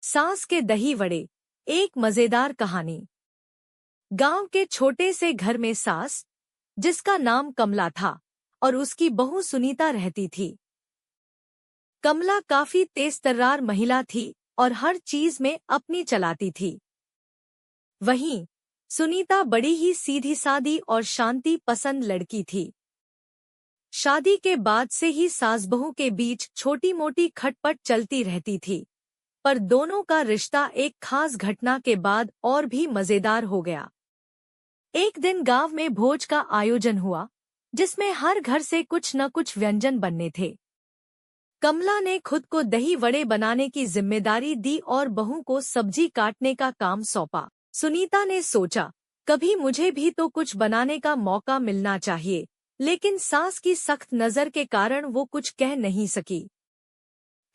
सास के दही वड़े। एक मजेदार कहानी। गांव के छोटे से घर में सास, जिसका नाम कमला था, और उसकी बहू सुनीता रहती थी। कमला काफी तेजतर्रार महिला थी और हर चीज में अपनी चलाती थी। वहीं सुनीता बड़ी ही सीधी सादी और शांति पसंद लड़की थी। शादी के बाद से ही सास बहू के बीच छोटी मोटी खटपट चलती रहती थी, पर दोनों का रिश्ता एक खास घटना के बाद और भी मजेदार हो गया। एक दिन गांव में भोज का आयोजन हुआ, जिसमें हर घर से कुछ न कुछ व्यंजन बनने थे। कमला ने खुद को दही वड़े बनाने की जिम्मेदारी दी और बहू को सब्जी काटने का काम सौंपा। सुनीता ने सोचा, कभी मुझे भी तो कुछ बनाने का मौका मिलना चाहिए, लेकिन सास की सख्त नजर के कारण वो कुछ कह नहीं सकी।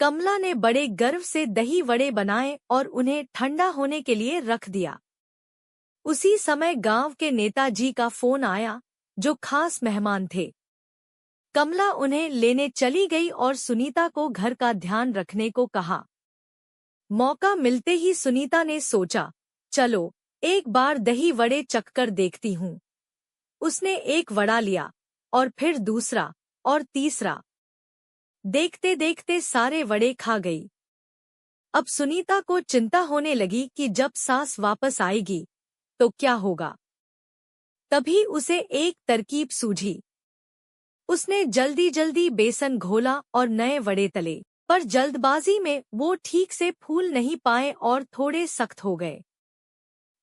कमला ने बड़े गर्व से दही वड़े बनाए और उन्हें ठंडा होने के लिए रख दिया। उसी समय गांव के नेताजी का फोन आया, जो खास मेहमान थे। कमला उन्हें लेने चली गई और सुनीता को घर का ध्यान रखने को कहा। मौका मिलते ही सुनीता ने सोचा, चलो एक बार दही वड़े चखकर देखती हूँ। उसने एक वड़ा लिया और फिर दूसरा और तीसरा। देखते देखते सारे वड़े खा गई। अब सुनीता को चिंता होने लगी कि जब सास वापस आएगी तो क्या होगा। तभी उसे एक तरकीब सूझी। उसने जल्दी जल्दी बेसन घोला और नए वड़े तले, पर जल्दबाजी में वो ठीक से फूल नहीं पाए और थोड़े सख्त हो गए।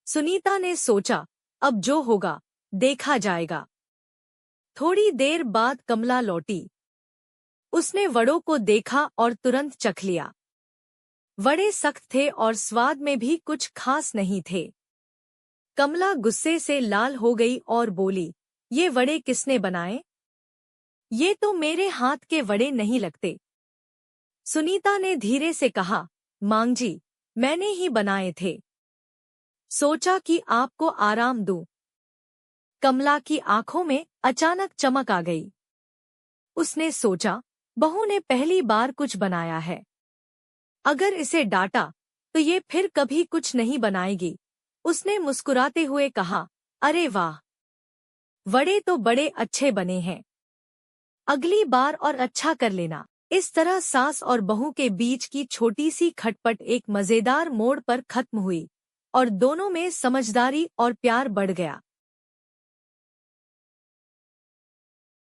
सुनीता ने सोचा, अब जो होगा देखा जाएगा। थोड़ी देर बाद कमला लौटी। उसने वड़ों को देखा और तुरंत चख लिया। वड़े सख्त थे और स्वाद में भी कुछ खास नहीं थे। कमला गुस्से से लाल हो गई और बोली, ये वड़े किसने बनाए? ये तो मेरे हाथ के वड़े नहीं लगते। सुनीता ने धीरे से कहा, मांगजी, मैंने ही बनाए थे। सोचा कि आपको आराम दूं। कमला की आंखों में अचानक चमक आ गई। उसने सोचा, बहू ने पहली बार कुछ बनाया है। अगर इसे डांटा तो ये फिर कभी कुछ नहीं बनाएगी। उसने मुस्कुराते हुए कहा, अरे वाह, वड़े तो बड़े अच्छे बने हैं। अगली बार और अच्छा कर लेना। इस तरह सास और बहू के बीच की छोटी सी खटपट एक मजेदार मोड़ पर खत्म हुई और दोनों में समझदारी और प्यार बढ़ गया।